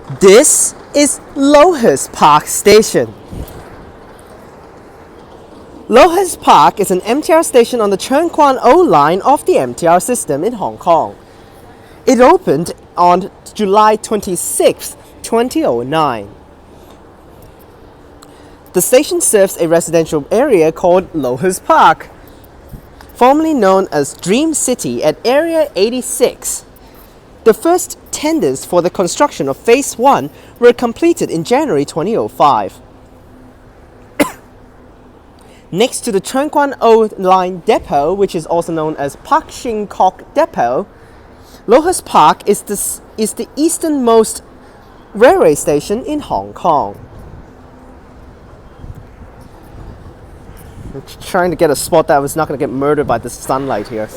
This is LOHAS Park Station. LOHAS Park is an MTR station on the Cheng O line of the MTR system in Hong Kong. It opened on July 26, 2009. The station serves a residential area called LOHAS Park, formerly known as Dream City at Area 86. The first tenders for the construction of Phase 1 were completed in January 2005. Next to the Cheng O line depot, which is also known as Pak Shing Kok Depot, LOHAS Park is the easternmost railway station in Hong Kong. I'm trying to get a spot that was not going to get murdered by the sunlight here.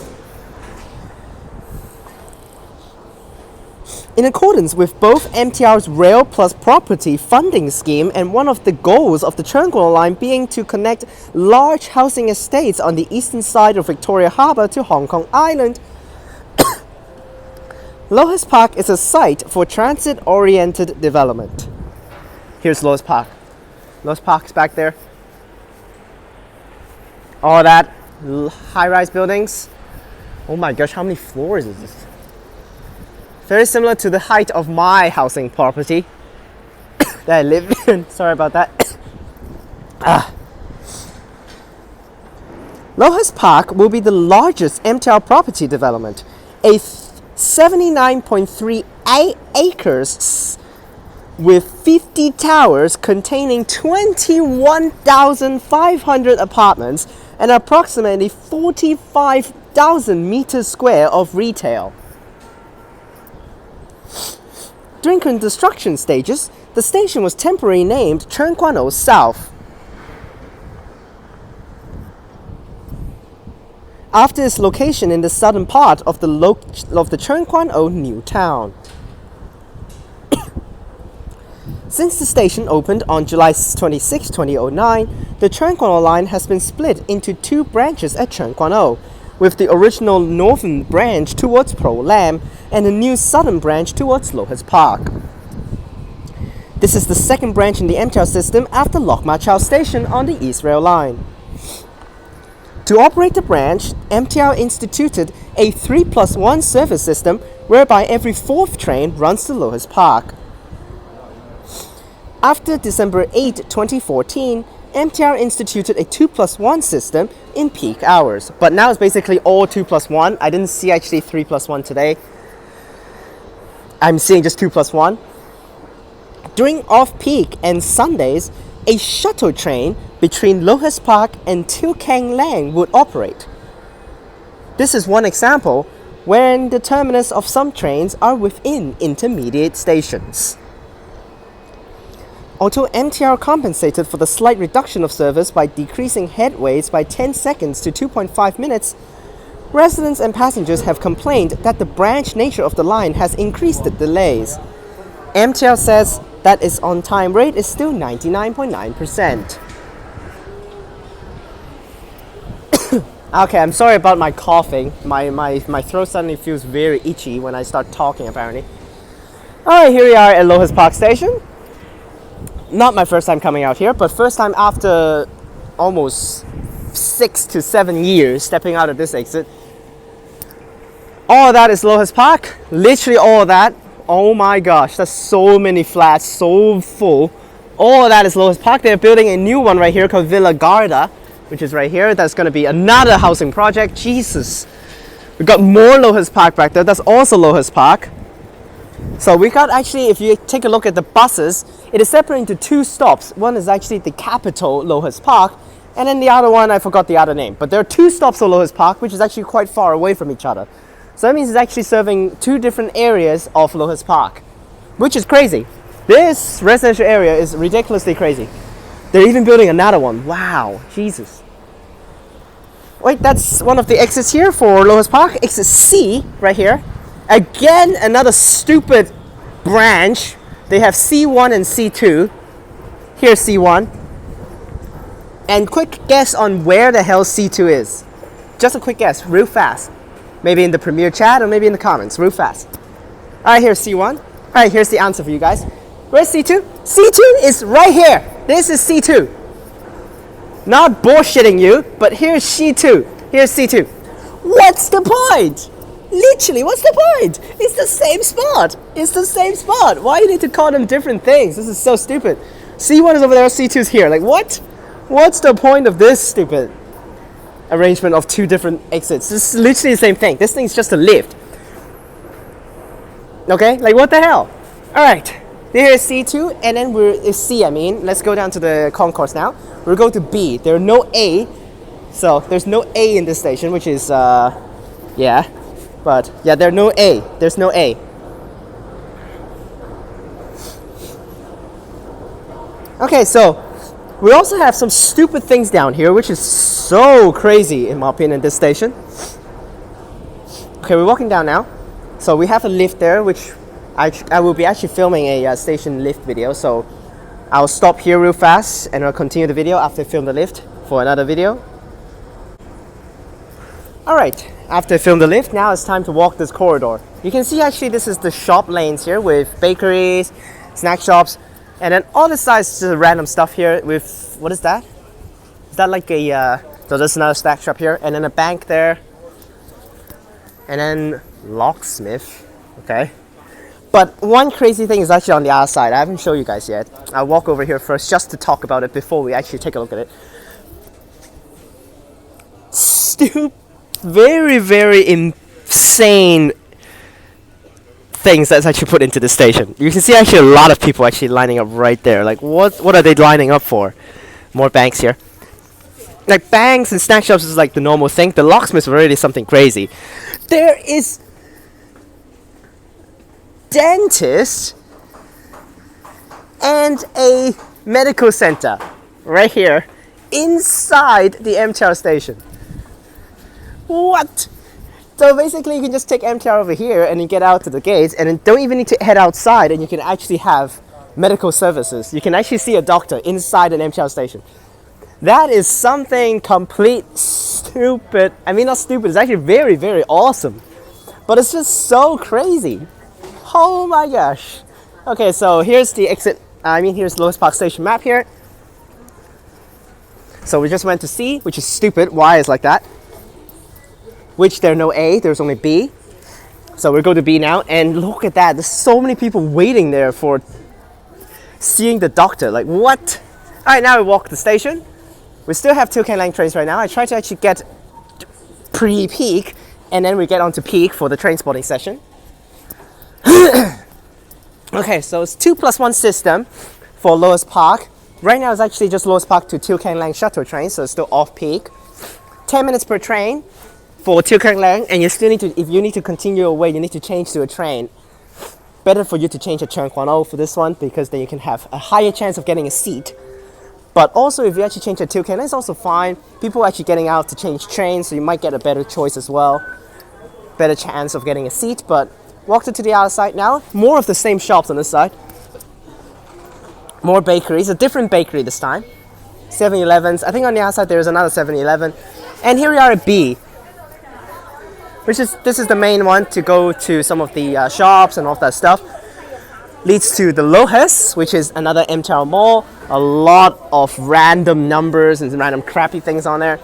In accordance with both MTR's Rail Plus Property funding scheme and one of the goals of the Cheng O line being to connect large housing estates on the eastern side of Victoria Harbour to Hong Kong Island, LOHAS Park is a site for transit-oriented development. Here's LOHAS Park. LOHAS Park's back there. All that high-rise buildings. Oh my gosh, how many floors is this? Very similar to the height of my housing property that I live in. Sorry about that. LOHAS Park will be the largest MTR property development, a 79.3 acres with 50 towers containing 21,500 apartments and approximately 45,000 meters square of retail. During construction stages, the station was temporarily named Cheng O South, after its location in the southern part of the Cheng O New Town. Since the station opened on July 26, 2009, the Cheng O line has been split into two branches at Cheng O, with the original northern branch towards Pro Lam and a new southern branch towards LOHAS Park. This is the second branch in the MTR system after Lok Ma Chau Station on the East Rail Line. To operate the branch, MTR instituted a 3+1 service system whereby every fourth train runs to LOHAS Park. After December 8, 2014, MTR instituted a 2+1 system in peak hours, but now it's basically all 2+1. I didn't see actually 3+1 today. I'm seeing just 2+1. During off-peak and Sundays, a shuttle train between LOHAS Park and Till Keng Lang would operate. This is one example when the terminus of some trains are within intermediate stations. Although MTR compensated for the slight reduction of service by decreasing headways by 10 seconds to 2.5 minutes, residents and passengers have complained that the branch nature of the line has increased the delays. MTR says that its on-time rate is still 99.9%. Okay, I'm sorry about my coughing. My throat suddenly feels very itchy when I start talking, apparently. Alright, here we are at LOHAS Park Station. Not my first time coming out here, but first time after almost 6 to 7 years stepping out of this exit. All of that is LOHAS Park. Literally all of that. Oh my gosh, that's so many flats, so full. All of that is LOHAS Park. They're building a new one right here called Villa Garda, which is right here. That's going to be another housing project. Jesus. We got more LOHAS Park back there. That's also LOHAS Park. So we got actually, if you take a look at the buses, it is separated into two stops. One is actually the capital, LOHAS Park, and then the other one, I forgot the other name. But there are two stops of LOHAS Park, which is actually quite far away from each other. So that means it's actually serving two different areas of LOHAS Park, which is crazy. This residential area is ridiculously crazy. They're even building another one. Wow, Jesus. Wait, that's one of the exits here for LOHAS Park. Exit C, right here. Again, another stupid branch. They have C1 and C2. Here's C1. And quick guess on where the hell C2 is. Just a quick guess, real fast. Maybe in the Premier chat or maybe in the comments, real fast. Alright, here's C1. Alright, here's the answer for you guys. Where's C2? C2 is right here. This is C2. Not bullshitting you, but here's C2. Here's C2. What's the point? Literally, what's the point? It's the same spot. It's the same spot. Why do you need to call them different things? This is so stupid. C1 is over there, C2 is here. Like, what? What's the point of this stupid arrangement of two different exits? This is literally the same thing. This thing's just a lift. Okay? Like, what the hell? Alright. Here's C2, and then it's C, I mean. Let's go down to the concourse now. We'll go to B. There are no A. So, there's no A in this station, which is, yeah. But, yeah, there's no A. There's no A. Okay, so we also have some stupid things down here, which is so crazy, in my opinion, this station. Okay, we're walking down now. So we have a lift there, which I will be actually filming a station lift video. So I'll stop here real fast, and I'll continue the video after I film the lift for another video. Alright, after I film the lift, now it's time to walk this corridor. You can see actually this is the shop lanes here with bakeries, snack shops, and then all the sides is just random stuff here with, what is that? Is that like a, so there's another snack shop here, and then a bank there, and then locksmith, okay. But one crazy thing is actually on the other side. I haven't shown you guys yet. I'll walk over here first just to talk about it before we actually take a look at it. Very, very insane things that's actually put into the station. You can see actually a lot of people actually lining up right there. Like, what are they lining up for? More banks here. Like, banks and snack shops is like the normal thing. The locksmiths are already something crazy. There is dentist and a medical center right here inside the MTR station. What? So basically you can just take MTR over here and you get out to the gates and then don't even need to head outside, and you can actually have medical services. You can actually see a doctor inside an MTR station. That is something complete stupid. I mean, not stupid, it's actually very, very awesome. But it's just so crazy. Oh my gosh. Okay, so here's the exit. Here's LOHAS Park Station map here. So we just went to C, which is stupid. Why is like that? Which there's no A, there's only B. So we'll go to B now, and look at that. There's so many people waiting there for seeing the doctor. Like, what? Alright, now we walk the station. We still have 2 Klang trains right now. I try to actually get pre-peak, and then we get onto peak for the train spotting session. Okay, so it's 2+1 system for LOHAS Park. Right now it's actually just LOHAS Park to Till Klang Lang shuttle train, so it's still off peak. 10 minutes per train for Till Klang Lang, and you still need to, if you need to continue away, you need to change to a train. Better for you to change a TransWA for this one, because then you can have a higher chance of getting a seat. But also, if you actually change a Till Klang Lang, it's also fine. People are actually getting out to change trains, so you might get a better choice as well. Better chance of getting a seat, but walked to the other side now. More of the same shops on this side. More bakeries, a different bakery this time. 7-Elevens. I think on the other side there is another 7-Eleven. And here we are at B. This is the main one to go to some of the shops and all that stuff. Leads to the LOHAS, which is another MTR mall. A lot of random numbers and random crappy things on there.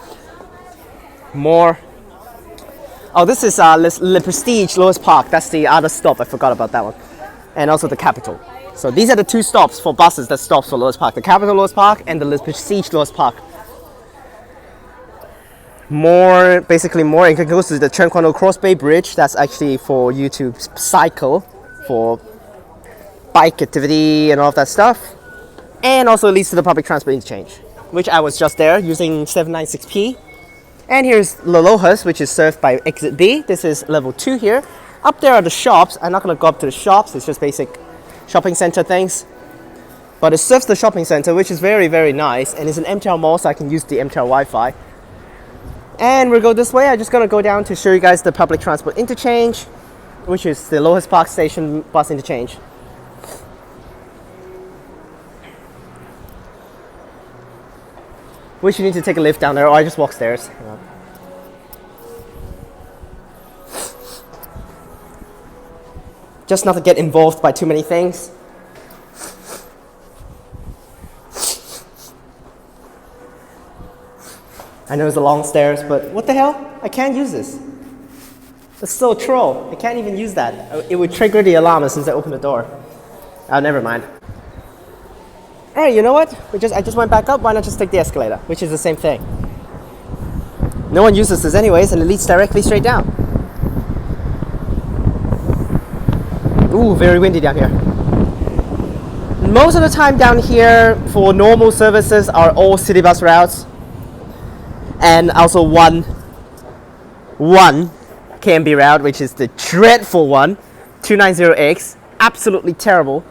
More. Oh, this is Le Prestige LOHAS Park. That's the other stop. I forgot about that one. And also the Capital. So these are the 2 stops for buses that stops for LOHAS Park. The Capital LOHAS Park and the Le Prestige LOHAS Park. Basically more. And it goes to the TransWA Cross Bay Bridge. That's actually for you to cycle, for bike activity and all of that stuff. And also leads to the public transport interchange, which I was just there using 796P. And here's the LOHAS, which is served by exit B. This is level 2 here. Up there are the shops. I'm not going to go up to the shops. It's just basic shopping center things. But it serves the shopping center, which is very, very nice. And it's an MTR mall, so I can use the MTR Wi-Fi. And we'll go this way. I'm just going to go down to show you guys the public transport interchange, which is the LOHAS Park Station bus interchange. Which you need to take a lift down there, or I just walk stairs. Yeah. Just not to get involved by too many things. I know it's a long stairs, but what the hell? I can't use this. It's still a troll. I can't even use that. It would trigger the alarm as soon as I open the door. Oh, never mind. Alright, you know what? I just went back up. Why not just take the escalator? Which is the same thing. No one uses this anyways, and it leads directly straight down. Ooh, very windy down here. Most of the time down here for normal services are all city bus routes. And also one KMB route, which is the dreadful one, 290X. Absolutely terrible.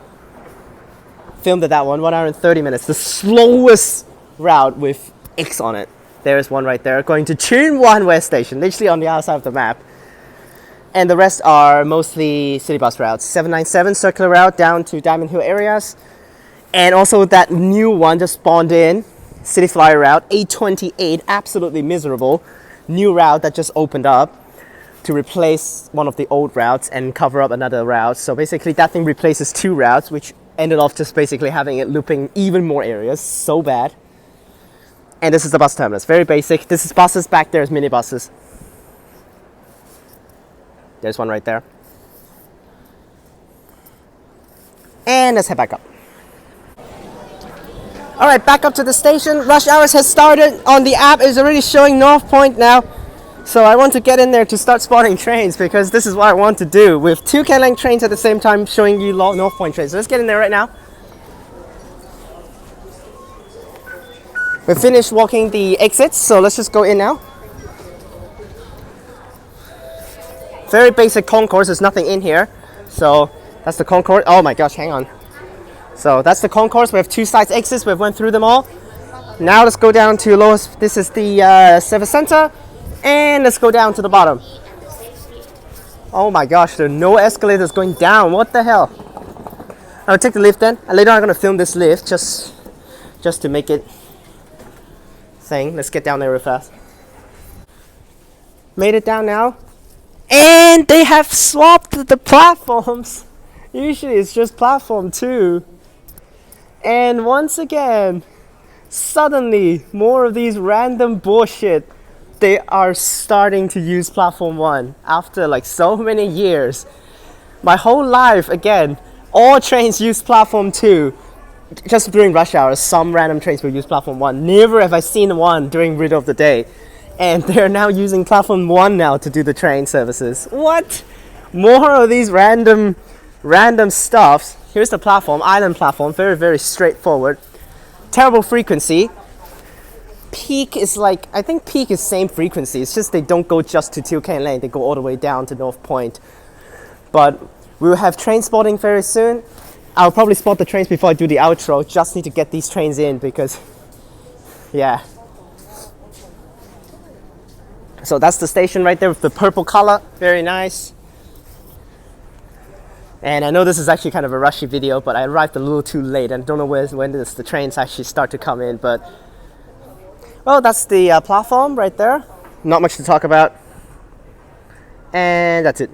Filmed at that one, 1 hour and 30 minutes. The slowest route with X on it. There's one right there, going to TransWA Station, literally on the other side of the map. And the rest are mostly city bus routes. 797 circular route down to Diamond Hill areas. And also that new one just spawned in, City Flyer route, 828, absolutely miserable. New route that just opened up to replace one of the old routes and cover up another route. So basically that thing replaces 2 routes, which ended off just basically having it looping even more areas. So bad. And this is the bus terminus, very basic. This is buses, back there is minibuses. There's one right there. And let's head back up. Alright, back up to the station. Rush hours has started. On the app is already showing North Point now. So I want to get in there to start spotting trains because this is what I want to do with 2 Klang Lane trains at the same time showing you North Point trains. So let's get in there right now. We've finished walking the exits, so let's just go in now. Very basic concourse, there's nothing in here. So that's the concourse. Oh my gosh, hang on. So that's the concourse. We have 2 sides exits. We've went through them all. Now let's go down to LOHAS. This is the service center. And let's go down to the bottom. Oh my gosh, there are no escalators going down. What the hell? I'll take the lift then. And later I'm going to film this lift just to make it thing. Let's get down there real fast. Made it down now. And they have swapped the platforms. Usually it's just platform 2. And once again, suddenly more of these random bullshit. They are starting to use platform 1 after like so many years. My whole life, again, all trains use platform 2. Just during rush hours, some random trains will use platform 1. Never have I seen one during middle of the day. And they're now using platform 1 now to do the train services. What? More of these random stuffs. Here's the platform, island platform, very, very straightforward. Terrible frequency. Peak is like, I think peak is same frequency. It's just they don't go just to 2 Klang Lane, they go all the way down to North Point. But we will have train spotting very soon. I'll probably spot the trains before I do the outro. Just need to get these trains in because, yeah. So that's the station right there with the purple color. Very nice. And I know this is actually kind of a rushy video, but I arrived a little too late and don't know when the trains actually start to come in. But, well, that's the platform right there. Not much to talk about. And that's it.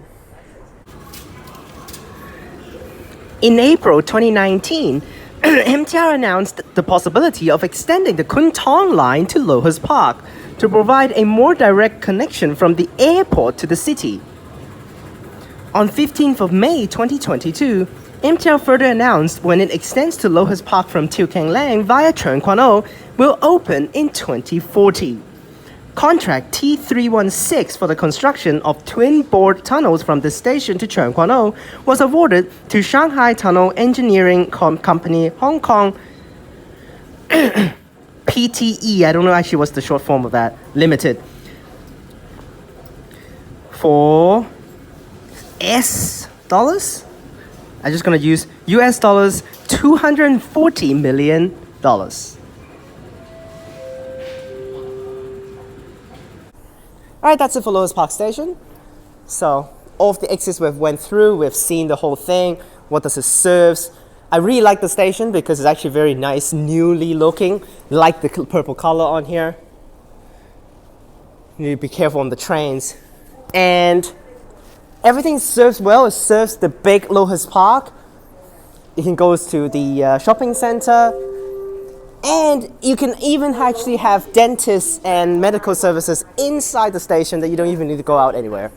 In April 2019, MTR announced the possibility of extending the Kwun Tong line to LOHAS Park to provide a more direct connection from the airport to the city. On 15th of May 2022, MTR further announced when it extends to LOHAS Park from Tue Keng Lang via Cheung Kwan O will open in 2040. Contract T316 for the construction of twin-board tunnels from the station to Cheung Kwan O was awarded to Shanghai Tunnel Engineering Company Hong Kong PTE, I don't know actually what's the short form of that, Limited, for S dollars? I'm just gonna use US dollars $240 million. Alright, that's it for LOHAS Park Station. So, all of the exits we've went through, we've seen the whole thing, what does it serve. I really like the station because it's actually very nice, newly looking. Like the purple color on here. You need to be careful on the trains. And everything serves well. It serves the big LOHAS Park. It goes to the shopping center. And you can even actually have dentists and medical services inside the station that you don't even need to go out anywhere.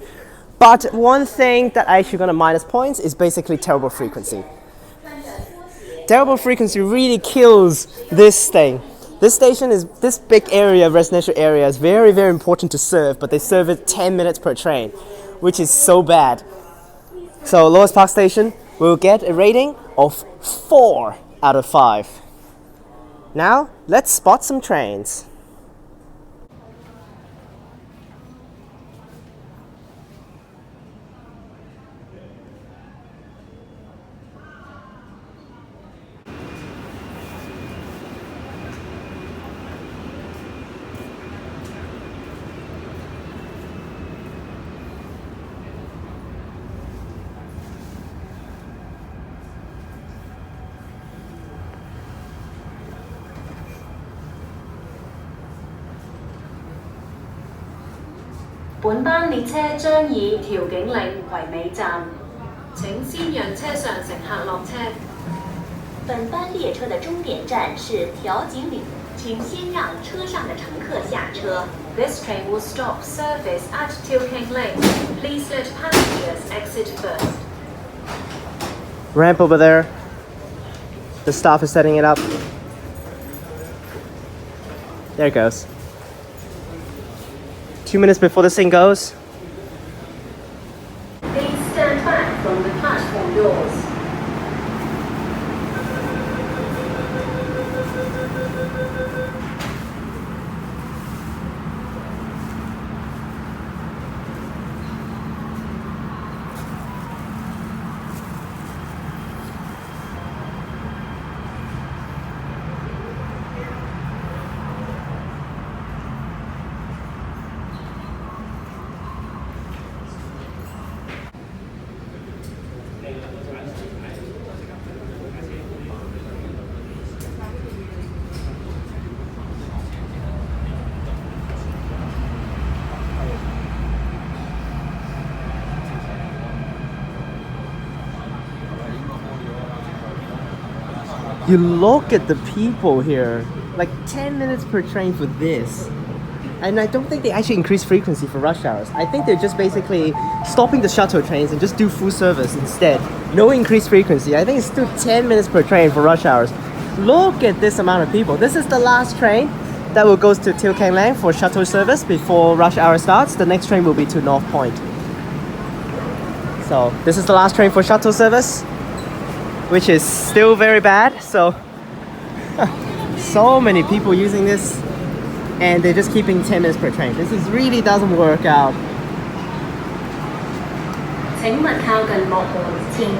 But one thing that I actually gonna minus points is basically terrible frequency. Terrible frequency really kills this thing. This station is, this big area, residential area, is very, very important to serve, but they serve it 10 minutes per train, which is so bad. So LOHAS Park Station will get a rating of 4 out of 5. Now, let's spot some trains.本班列車將以調景嶺為尾站，請先讓車上乘客落車。本班列车的终点站是调景岭，请先让车上的乘客下车。This train will stop service at Tilking Lane. Please let passengers exit first. Ramp over there. The staff is setting it up. There it goes. 2 minutes before this thing goes. Please stand back from the platform doors. You look at the people here, like 10 minutes per train for this. And I don't think they actually increase frequency for rush hours. I think they're just basically stopping the shuttle trains and just do full service instead. No increased frequency. I think it's still 10 minutes per train for rush hours. Look at this amount of people. This is the last train that will go to Tilking Lane for shuttle service before rush hour starts. The next train will be to North Point. So this is the last train for shuttle service, which is still very bad. So so many people using this, and they're just keeping 10 minutes per train. This is really doesn't work out.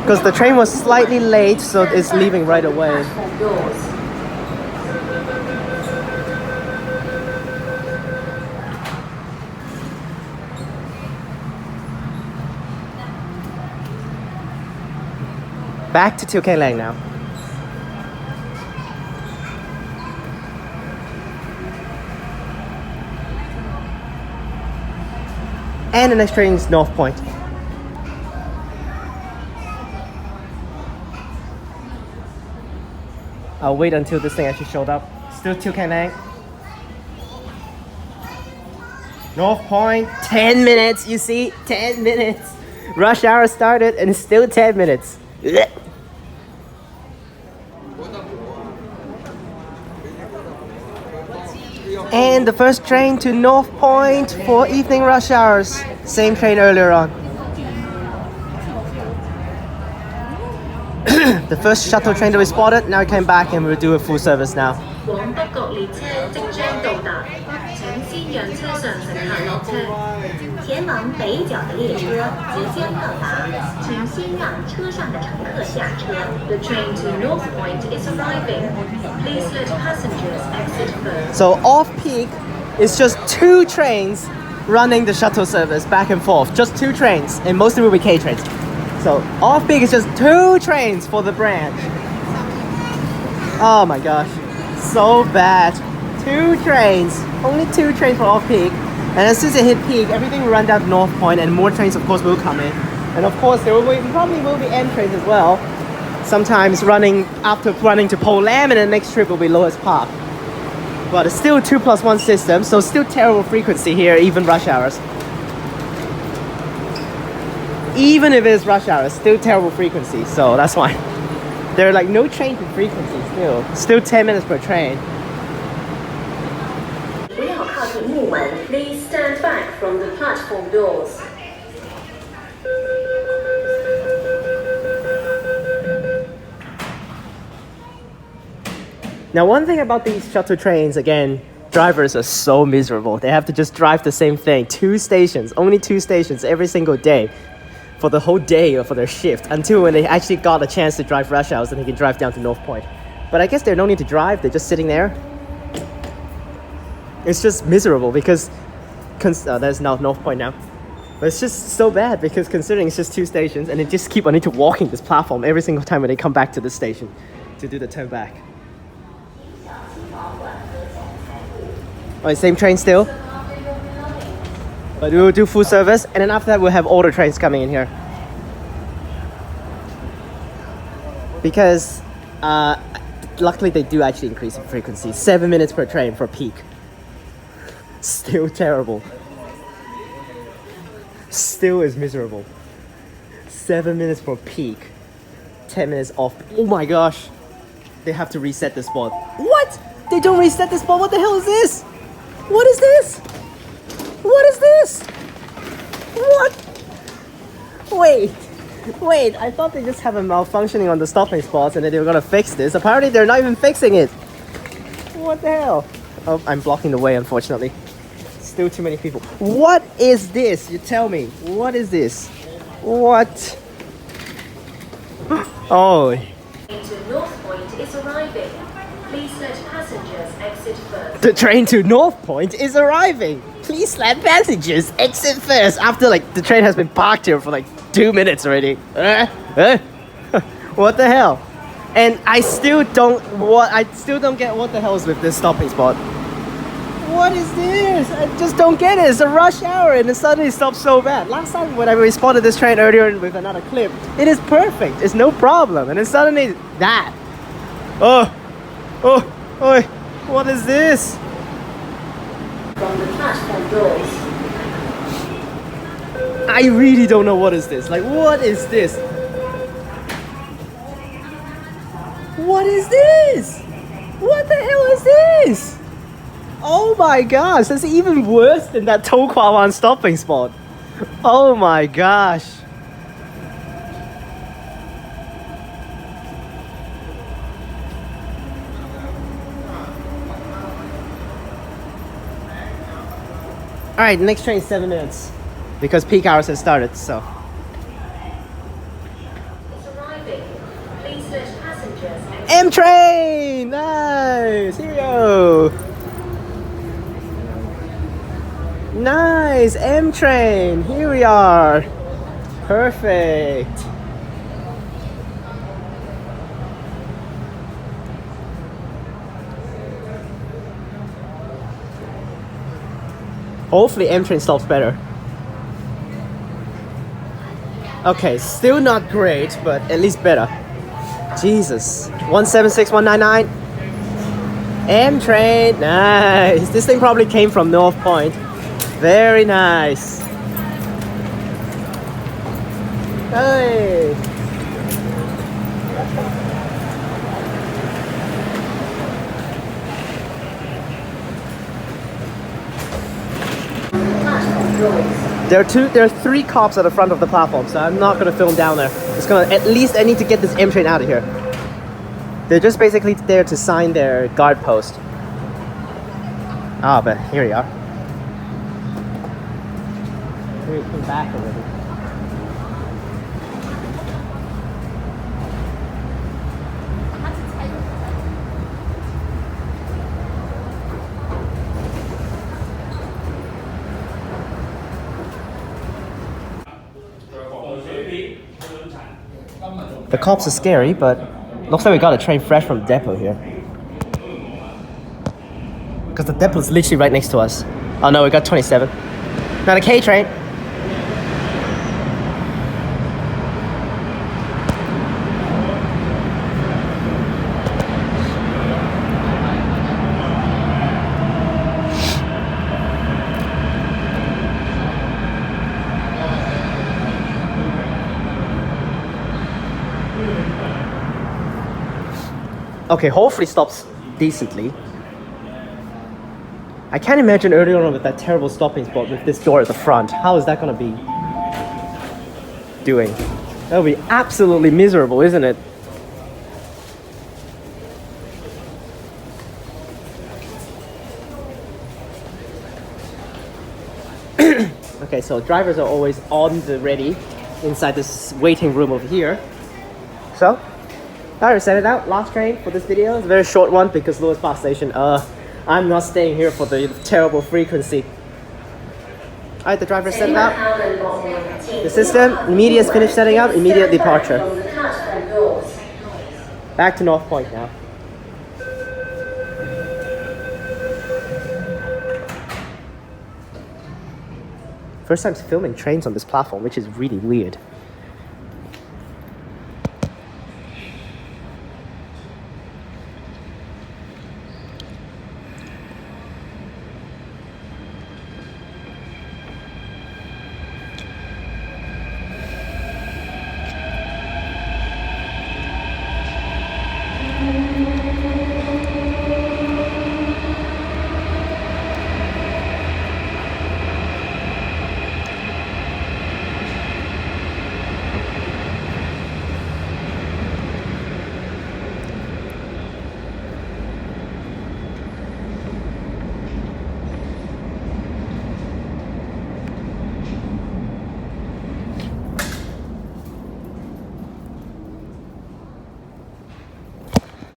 Because the train was slightly late, so it's leaving right away. Back to Tilking Lane now. And the next train is North Point. I'll wait until this thing actually showed up. Still Tilking Lane. North Point, 10 minutes, you see? 10 minutes. Rush hour started and it's still 10 minutes. And the first train to North Point for evening rush hours. Same train earlier on. The first shuttle train that we spotted, now it came back and we'll do a full service now. The train to North Point is arriving. Please let passengers exit first. So off-peak is just 2 trains running the shuttle service back and forth. Just 2 trains, and mostly will be K trains. So off-peak is just 2 trains for the branch. Oh my gosh, so bad. 2 trains, only 2 trains for off-peak. And as soon as it hit peak, everything will run down to North Point, and more trains of course will come in. And of course there probably will be end trains as well. sometimes after running to Pole Lam, and the next trip will be LOHAS Park. But it's still 2+1 system, so still terrible frequency here, even rush hours. Even if it's rush hours, still terrible frequency, so that's why. There are like no change in frequency still 10 minutes per train. 不要靠近木门 Please stand back from the platform doors. Now, one thing about these shuttle trains, again, drivers are so miserable. They have to just drive the same thing, 2 stations, only 2 stations every single day for the whole day or for their shift, until when they actually got a chance to drive rush hours and they can drive down to North Point. But I guess there's no need to drive, they're just sitting there. It's just miserable because there's now North Point now. But it's just so bad because considering it's just 2 stations and they just keep on need to walking this platform every single time when they come back to the station to do the turn back. Oh, same train still. But we will do full service, and then after that we'll have older trains coming in here. Because luckily they do actually increase in frequency. 7 minutes per train for peak. Still terrible. Still is miserable. 7 minutes for peak. 10 minutes off. Oh my gosh. They have to reset the spot. What? They don't reset the spot? What the hell is this? What is this? What is this? What? Wait, I thought they just have a malfunctioning on the stopping spots and then they were gonna fix this. Apparently they're not even fixing it. What the hell? Oh, I'm blocking the way, unfortunately. Still too many people. What is this? You tell me. What is this? What? Oh. Into North Point is arriving. Please let passengers exit first. The train to North Point is arriving. Please let passengers exit first. After like the train has been parked here for like 2 minutes already. What the hell? And I still don't get what the hell is with this stopping spot. What is this? I just don't get it. It's a rush hour and it suddenly stops so bad. Last time when I responded this train earlier with another clip, it is perfect. It's no problem. And then suddenly that. Oh, what is this? From the platform doors. I really don't know what is this. Like, what is this? What is this? What the hell is this? Oh my gosh, that's even worse than that To Kwa Wan stopping spot. Oh my gosh. Alright, next train is 7 minutes. Because peak hours has started, so. It's arriving. Please let passengers exit. M train! Nice! Here we go! Nice! M train! Here we are! Perfect! Hopefully M train stops better. Okay, still not great, but at least better. Jesus. 176199. M train. Nice. This thing probably came from North Point. Very nice. Hey. There are 3 cops at the front of the platform, so I'm not gonna film down there. I need to get this M train out of here. They're just basically there to sign their guard post. Ah, but here we are. We came back already. The cops are scary, but looks like we got a train fresh from the depot here. Because the depot is literally right next to us. Oh no, we got 27. Now the K train. Okay, hopefully stops decently. I can't imagine earlier on with that terrible stopping spot with this door at the front. How is that gonna be doing? That'll be absolutely miserable, isn't it? Okay, so drivers are always on the ready inside this waiting room over here. So, alright, set it out. Last train for this video. It's a very short one because LOHAS Park Station, I'm not staying here for the terrible frequency. Alright, the driver set it out. The system, immediate finish setting up, immediate departure. Back to North Point now. First time filming trains on this platform, which is really weird.